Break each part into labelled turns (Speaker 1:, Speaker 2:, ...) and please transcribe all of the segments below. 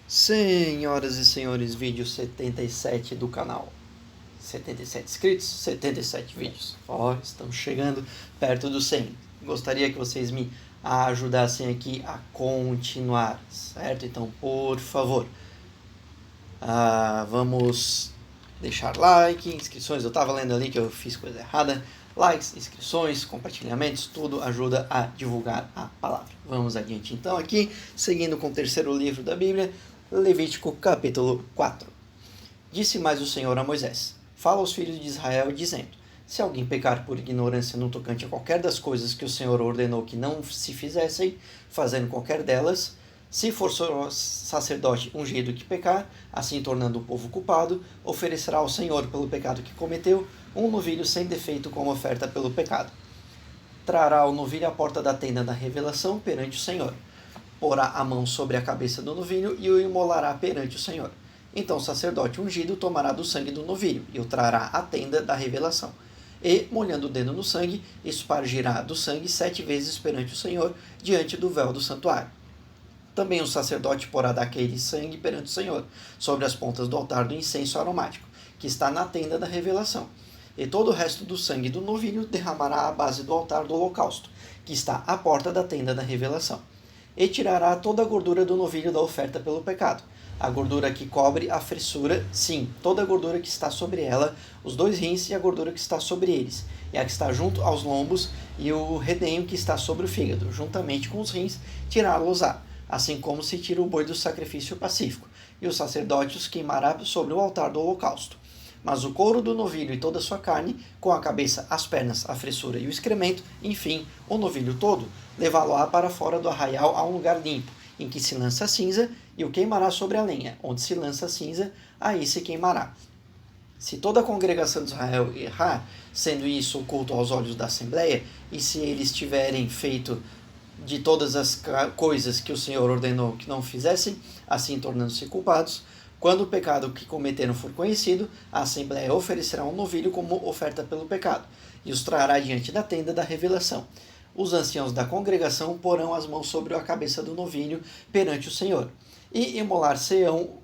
Speaker 1: Senhoras e senhores, vídeo 77 do canal. 77 inscritos, 77 vídeos. Estamos chegando perto do 100. Gostaria que vocês me ajudassem aqui a continuar, certo? Então, por favor, vamos deixar like, inscrições. Eu estava lendo ali que eu fiz coisa errada. Likes, inscrições, compartilhamentos, tudo ajuda a divulgar a palavra. Vamos adiante então aqui, seguindo com o terceiro livro da Bíblia, Levítico capítulo 4. Disse mais o Senhor a Moisés: Fala aos filhos de Israel, dizendo: Se alguém pecar por ignorância no tocante a qualquer das coisas que o Senhor ordenou que não se fizessem, fazendo qualquer delas, se for sacerdote ungido que pecar, assim tornando o povo culpado, oferecerá ao Senhor pelo pecado que cometeu um novilho sem defeito como oferta pelo pecado. Trará o novilho à porta da tenda da revelação perante o Senhor. Porá a mão sobre a cabeça do novilho e o imolará perante o Senhor. Então o sacerdote ungido tomará do sangue do novilho e o trará à tenda da revelação. E, molhando o dedo no sangue, espargirá do sangue 7 vezes perante o Senhor, diante do véu do santuário. Também o sacerdote porá daquele sangue perante o Senhor, sobre as pontas do altar do incenso aromático, que está na tenda da revelação. E todo o resto do sangue do novilho derramará à base do altar do holocausto, que está à porta da tenda da revelação. E tirará toda a gordura do novilho da oferta pelo pecado, a gordura que cobre a fressura, sim, toda a gordura que está sobre ela, os 2 rins e a gordura que está sobre eles, e a que está junto aos lombos e o redenho que está sobre o fígado, juntamente com os rins, tirá-los-á, assim como se tira o boi do sacrifício pacífico, e o sacerdote os queimará sobre o altar do holocausto. Mas o couro do novilho e toda a sua carne, com a cabeça, as pernas, a fressura e o excremento, enfim, o novilho todo, levá-lo-á para fora do arraial a um lugar limpo, em que se lança a cinza, e o queimará sobre a lenha, onde se lança a cinza, aí se queimará. Se toda a congregação de Israel errar, sendo isso oculto aos olhos da Assembleia, e se eles tiverem feito de todas as coisas que o Senhor ordenou que não fizessem, assim tornando-se culpados, quando o pecado que cometeram for conhecido, a Assembleia oferecerá um novilho como oferta pelo pecado, e os trará diante da tenda da revelação. Os anciãos da congregação porão as mãos sobre a cabeça do novilho perante o Senhor, e imolar-se-á o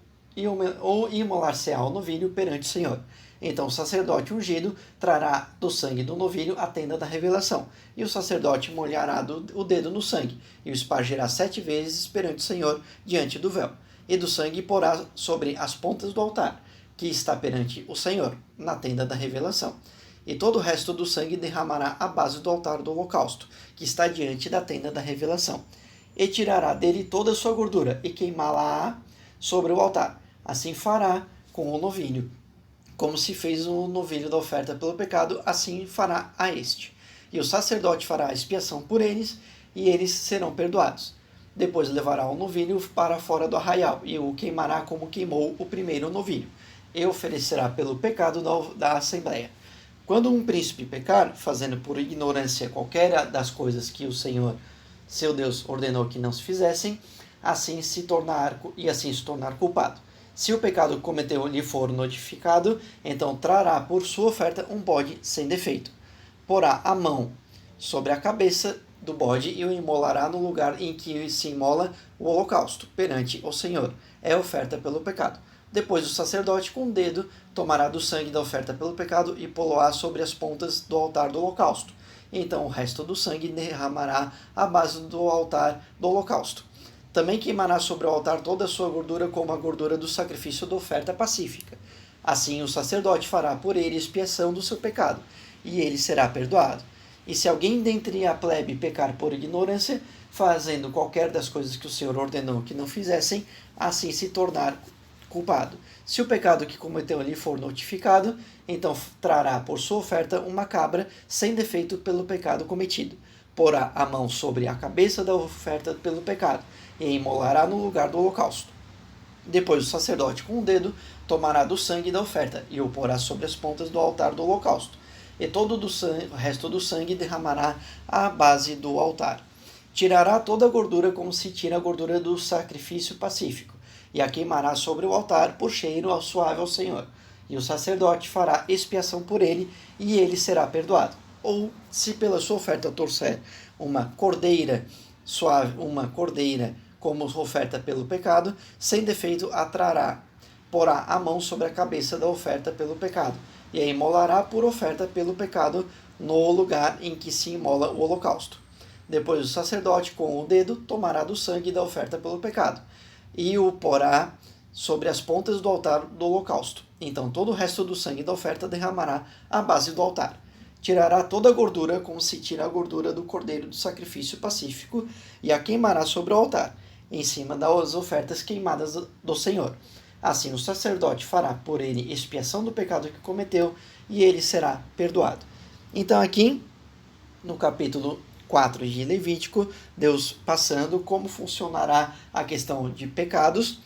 Speaker 1: novilho perante o Senhor. Então o sacerdote ungido trará do sangue do novilho a tenda da revelação, e o sacerdote molhará o dedo no sangue, e o espargirá 7 vezes perante o Senhor diante do véu. E do sangue porá sobre as pontas do altar, que está perante o Senhor, na tenda da revelação. E todo o resto do sangue derramará à base do altar do holocausto, que está diante da tenda da revelação. E tirará dele toda a sua gordura, e queimá-la sobre o altar. Assim fará com o novilho. Como se fez o novilho da oferta pelo pecado, assim fará a este. E o sacerdote fará a expiação por eles, e eles serão perdoados. Depois levará o novilho para fora do arraial, e o queimará como queimou o primeiro novilho, e oferecerá pelo pecado da Assembleia. Quando um príncipe pecar, fazendo por ignorância qualquer das coisas que o Senhor, seu Deus, ordenou que não se fizessem, assim se tornar culpado. Se o pecado que cometeu lhe for notificado, então trará por sua oferta um bode sem defeito. Porá a mão sobre a cabeça do bode e o imolará no lugar em que se imola o holocausto, perante o Senhor. É oferta pelo pecado. Depois o sacerdote, com o dedo, tomará do sangue da oferta pelo pecado e poloá sobre as pontas do altar do holocausto. Então o resto do sangue derramará à base do altar do holocausto. Também queimará sobre o altar toda a sua gordura, como a gordura do sacrifício da oferta pacífica. Assim o sacerdote fará por ele expiação do seu pecado, e ele será perdoado. E se alguém dentre a plebe pecar por ignorância, fazendo qualquer das coisas que o Senhor ordenou que não fizessem, assim se tornar culpado. Se o pecado que cometeu lhe for notificado, então trará por sua oferta uma cabra sem defeito pelo pecado cometido. Porá a mão sobre a cabeça da oferta pelo pecado, e imolará no lugar do holocausto. Depois o sacerdote, com o dedo, tomará do sangue da oferta, e o porá sobre as pontas do altar do holocausto. E todo o resto do sangue derramará à base do altar. Tirará toda a gordura como se tira a gordura do sacrifício pacífico, e a queimará sobre o altar por cheiro suave ao Senhor. E o sacerdote fará expiação por ele, e ele será perdoado. Ou, se pela sua oferta trouxer uma cordeira suave, uma cordeira como oferta pelo pecado, sem defeito porá a mão sobre a cabeça da oferta pelo pecado, e a imolará por oferta pelo pecado no lugar em que se imola o holocausto. Depois o sacerdote, com o dedo, tomará do sangue da oferta pelo pecado, e o porá sobre as pontas do altar do holocausto. Então todo o resto do sangue da oferta derramará à base do altar. Tirará toda a gordura, como se tira a gordura do cordeiro do sacrifício pacífico, e a queimará sobre o altar, em cima das ofertas queimadas do Senhor. Assim o sacerdote fará por ele expiação do pecado que cometeu, e ele será perdoado. Então aqui, no capítulo 4 de Levítico, Deus passando como funcionará a questão de pecados,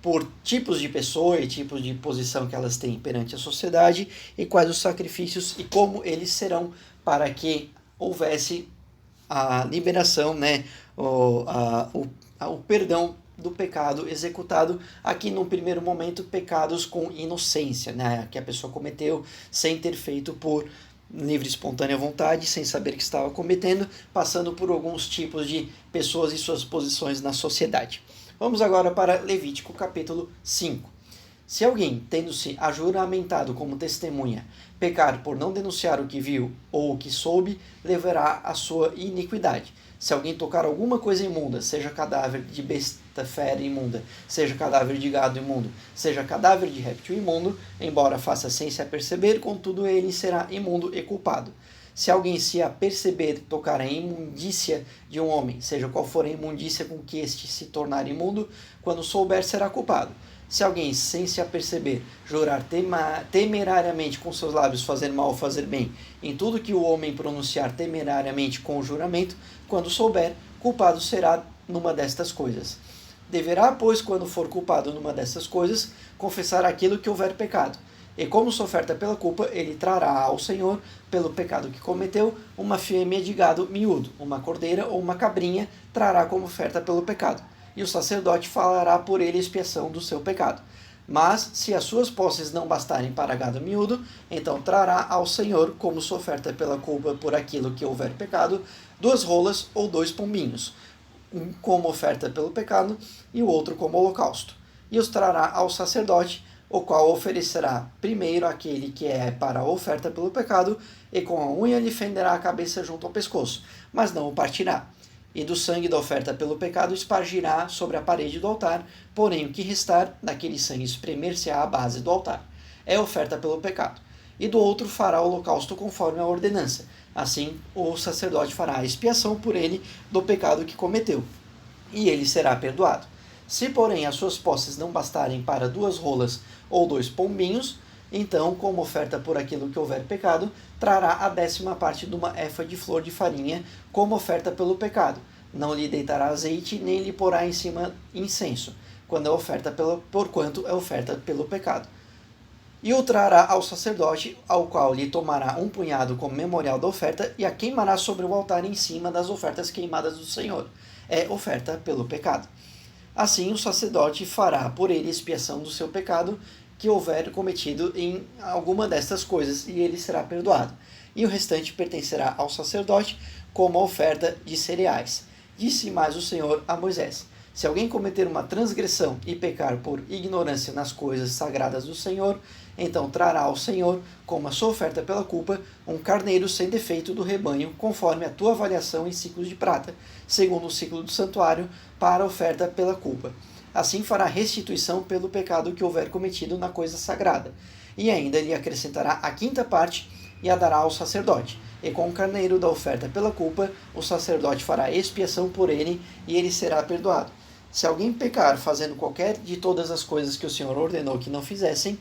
Speaker 1: por tipos de pessoa e tipos de posição que elas têm perante a sociedade, e quais os sacrifícios e como eles serão para que houvesse a liberação, né, o perdão do pecado executado. Aqui num primeiro momento, pecados com inocência, né, que a pessoa cometeu sem ter feito por livre e espontânea vontade, sem saber que estava cometendo, passando por alguns tipos de pessoas e suas posições na sociedade. Vamos agora para Levítico capítulo 5. Se alguém, tendo-se ajuramentado como testemunha, pecar por não denunciar o que viu ou o que soube, levará a sua iniquidade. Se alguém tocar alguma coisa imunda, seja cadáver de besta fera imunda, seja cadáver de gado imundo, seja cadáver de réptil imundo, embora faça sem se aperceber, contudo ele será imundo e culpado. Se alguém se aperceber tocar a imundícia de um homem, seja qual for a imundícia com que este se tornar imundo, quando souber será culpado. Se alguém, sem se aperceber, jurar temerariamente com seus lábios fazer mal ou fazer bem, em tudo que o homem pronunciar temerariamente com o juramento, quando souber, culpado será numa destas coisas. Deverá, pois, quando for culpado numa destas coisas, confessar aquilo que houver pecado. E como sua oferta pela culpa, ele trará ao Senhor, pelo pecado que cometeu, uma fêmea de gado miúdo, uma cordeira ou uma cabrinha, trará como oferta pelo pecado. E o sacerdote fará por ele expiação do seu pecado. Mas, se as suas posses não bastarem para gado miúdo, então trará ao Senhor, como sua oferta pela culpa por aquilo que houver pecado, 2 rolas ou 2 pombinhos, um como oferta pelo pecado e o outro como holocausto. E os trará ao sacerdote, o qual oferecerá primeiro aquele que é para a oferta pelo pecado, e com a unha lhe fenderá a cabeça junto ao pescoço, mas não o partirá. E do sangue da oferta pelo pecado espargirá sobre a parede do altar, porém o que restar daquele sangue espremer-se-á à base do altar. É oferta pelo pecado. E do outro fará o holocausto conforme a ordenança. Assim o sacerdote fará a expiação por ele do pecado que cometeu, e ele será perdoado. Se, porém, as suas posses não bastarem para 2 rolas ou 2 pombinhos, então, como oferta por aquilo que houver pecado, trará a 10ª parte de uma efa de flor de farinha, como oferta pelo pecado. Não lhe deitará azeite, nem lhe porá em cima incenso, porquanto é oferta pelo pecado. E o trará ao sacerdote, ao qual lhe tomará um punhado como memorial da oferta, e a queimará sobre o altar em cima das ofertas queimadas do Senhor. É oferta pelo pecado. Assim o sacerdote fará por ele expiação do seu pecado que houver cometido em alguma destas coisas, e ele será perdoado. E o restante pertencerá ao sacerdote como a oferta de cereais. Disse mais o Senhor a Moisés: se alguém cometer uma transgressão e pecar por ignorância nas coisas sagradas do Senhor, então trará ao Senhor, como a sua oferta pela culpa, um carneiro sem defeito do rebanho, conforme a tua avaliação em ciclos de prata, segundo o ciclo do santuário, para a oferta pela culpa. Assim fará restituição pelo pecado que houver cometido na coisa sagrada. E ainda lhe acrescentará a 5ª parte e a dará ao sacerdote. E com o carneiro da oferta pela culpa, o sacerdote fará expiação por ele, e ele será perdoado. Se alguém pecar fazendo qualquer de todas as coisas que o Senhor ordenou que não fizessem,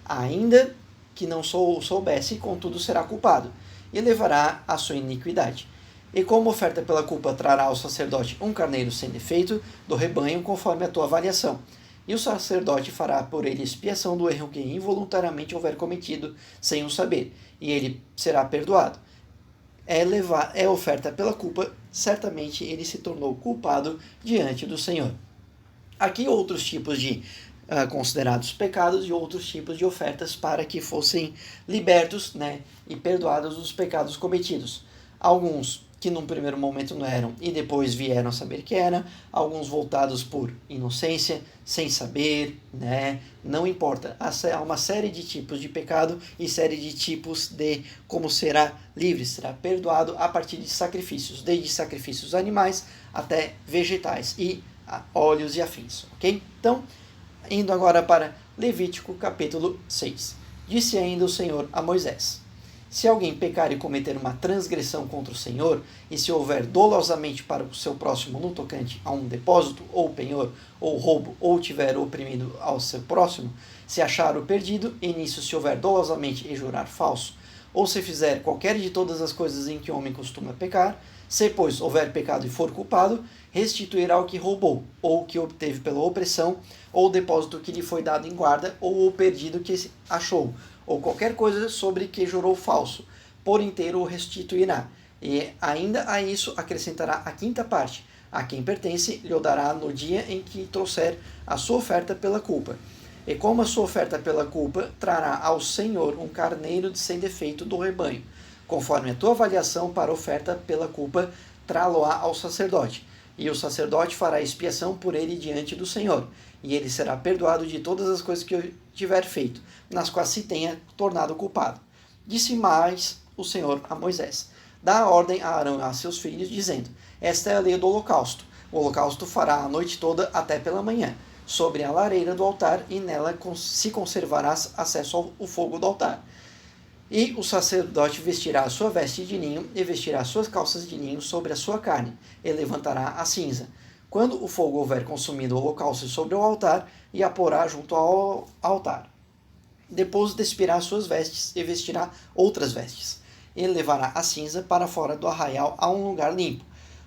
Speaker 1: ainda que não soubesse, contudo será culpado, e levará a sua iniquidade. E como oferta pela culpa trará ao sacerdote um carneiro sem defeito do rebanho, conforme a tua avaliação. E o sacerdote fará por ele expiação do erro que involuntariamente houver cometido, sem o saber, e ele será perdoado. É oferta pela culpa, certamente ele se tornou culpado diante do Senhor. Aqui outros tipos de considerados pecados e outros tipos de ofertas para que fossem libertos, né, e perdoados os pecados cometidos. Alguns que num primeiro momento não eram e depois vieram a saber que eram, alguns voltados por inocência, sem saber, né? Não importa. Há uma série de tipos de pecado e série de tipos de como será livre, será perdoado a partir de sacrifícios, desde sacrifícios animais até vegetais e óleos e afins, ok? Então, indo agora para Levítico capítulo 6. Disse ainda o Senhor a Moisés: se alguém pecar e cometer uma transgressão contra o Senhor, e se houver dolosamente para o seu próximo no tocante a um depósito, ou penhor, ou roubo, ou tiver oprimido ao seu próximo, se achar o perdido, e nisso se houver dolosamente e jurar falso, ou se fizer qualquer de todas as coisas em que o homem costuma pecar, se, pois, houver pecado e for culpado, restituirá o que roubou, ou o que obteve pela opressão, ou o depósito que lhe foi dado em guarda, ou o perdido que achou, ou qualquer coisa sobre que jurou falso, por inteiro o restituirá. E ainda a isso acrescentará a quinta parte, a quem pertence lhe o dará no dia em que trouxer a sua oferta pela culpa. E como a sua oferta pela culpa, trará ao Senhor um carneiro sem defeito do rebanho. Conforme a tua avaliação para a oferta pela culpa, trá-lo-á ao sacerdote. E o sacerdote fará expiação por ele diante do Senhor, e ele será perdoado de todas as coisas que tiver feito, nas quais se tenha tornado culpado. Disse mais o Senhor a Moisés: dá a ordem a Arão e a seus filhos, dizendo: esta é a lei do holocausto. O holocausto fará a noite toda até pela manhã, sobre a lareira do altar, e nela se conservará acesso ao fogo do altar. E o sacerdote vestirá a sua veste de linho e vestirá suas calças de linho sobre a sua carne, e levantará a cinza. Quando o fogo houver consumido o holocausto sobre o altar, e a porá junto ao altar. Depois despirá suas vestes e vestirá outras vestes. Ele levará a cinza para fora do arraial a um lugar limpo.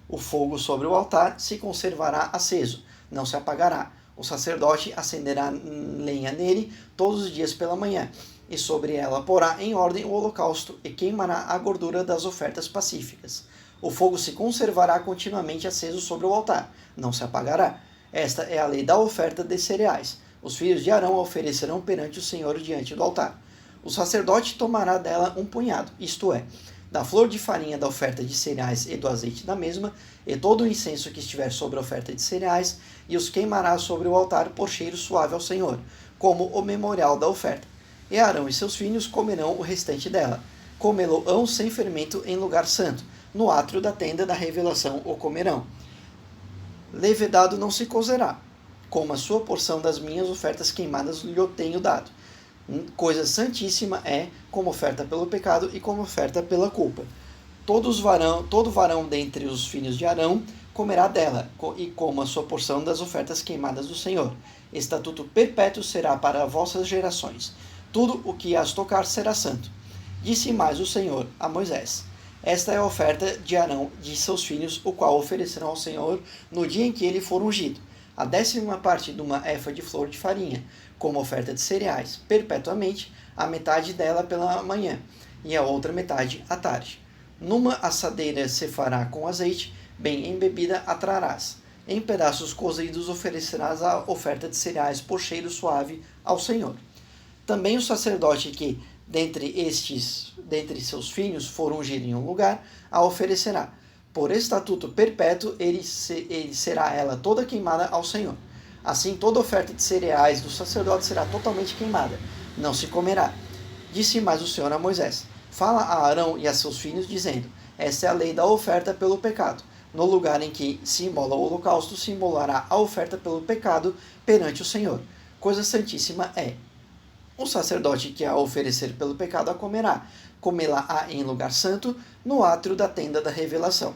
Speaker 1: O fogo sobre o altar se conservará aceso, não se apagará. O sacerdote acenderá lenha nele todos os dias pela manhã, e sobre ela porá em ordem o holocausto e queimará a gordura das ofertas pacíficas. O fogo se conservará continuamente aceso sobre o altar, não se apagará. Esta é a lei da oferta de cereais. Os filhos de Arão a oferecerão perante o Senhor diante do altar. O sacerdote tomará dela um punhado, isto é, da flor de farinha da oferta de cereais e do azeite da mesma, e todo o incenso que estiver sobre a oferta de cereais, e os queimará sobre o altar por cheiro suave ao Senhor, como o memorial da oferta. E Arão e seus filhos comerão o restante dela. Comê-lo-ão sem fermento em lugar santo, no átrio da tenda da revelação o comerão. Levedado não se cozerá, como a sua porção das minhas ofertas queimadas lhe tenho dado. Coisa santíssima é, como oferta pelo pecado e como oferta pela culpa. Todo varão dentre os filhos de Arão comerá dela, e como a sua porção das ofertas queimadas do Senhor. Estatuto perpétuo será para vossas gerações. Tudo o que as tocar será santo. Disse mais o Senhor a Moisés: esta é a oferta de Arão de seus filhos, o qual oferecerão ao Senhor no dia em que ele for ungido. A 10ª parte de uma efa de flor de farinha, como oferta de cereais, perpetuamente, a metade dela pela manhã, e a outra metade à tarde. Numa assadeira se fará com azeite, bem embebida a trarás. Em pedaços cozidos oferecerás a oferta de cereais por cheiro suave ao Senhor. Também o sacerdote que, dentre seus filhos, for ungido em um lugar, a oferecerá. Por estatuto perpétuo, ele será ela toda queimada ao Senhor. Assim, toda oferta de cereais do sacerdote será totalmente queimada, não se comerá. Disse mais o Senhor a Moisés: fala a Arão e a seus filhos, dizendo: esta é a lei da oferta pelo pecado. No lugar em que se imola o holocausto, se imolará a oferta pelo pecado perante o Senhor. Coisa santíssima é. O sacerdote que a oferecer pelo pecado a comerá. Comê-la-á em lugar santo, no átrio da tenda da revelação.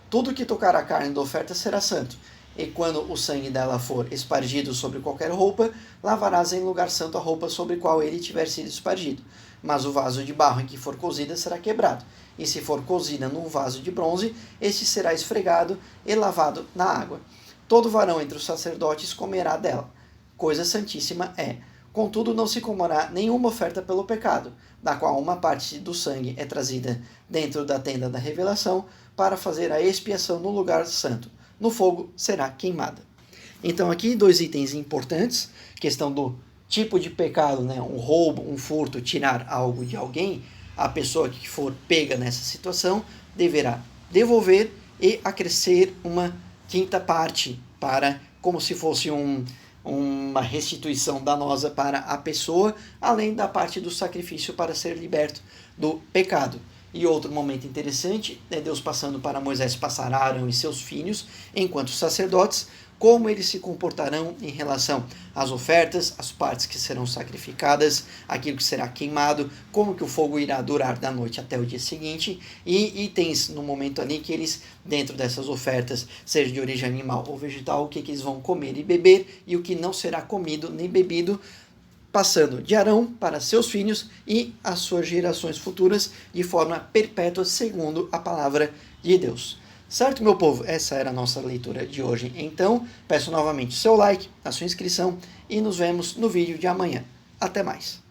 Speaker 1: Tudo que tocar a carne da oferta será santo. E quando o sangue dela for espargido sobre qualquer roupa, lavarás em lugar santo a roupa sobre qual ele tiver sido espargido. Mas o vaso de barro em que for cozida será quebrado. E se for cozida num vaso de bronze, este será esfregado e lavado na água. Todo varão entre os sacerdotes comerá dela. Coisa santíssima é. Contudo, não se comerá nenhuma oferta pelo pecado, da qual uma parte do sangue é trazida dentro da tenda da revelação para fazer a expiação no lugar santo. No fogo será queimada. Então aqui 2 itens importantes, questão do tipo de pecado, né? Um roubo, um furto, tirar algo de alguém. A pessoa que for pega nessa situação deverá devolver e acrescer uma quinta parte, para como se fosse uma restituição danosa para a pessoa, além da parte do sacrifício para ser liberto do pecado. E outro momento interessante é Deus passando para Moisés passar a Arão e seus filhos, enquanto sacerdotes, como eles se comportarão em relação às ofertas, às partes que serão sacrificadas, aquilo que será queimado, como que o fogo irá durar da noite até o dia seguinte, e itens no momento ali que eles, dentro dessas ofertas, seja de origem animal ou vegetal, o que eles vão comer e beber, e o que não será comido nem bebido, passando de Arão para seus filhos e as suas gerações futuras, de forma perpétua, segundo a palavra de Deus. Certo, meu povo? Essa era a nossa leitura de hoje. Então, peço novamente o seu like, a sua inscrição e nos vemos no vídeo de amanhã. Até mais!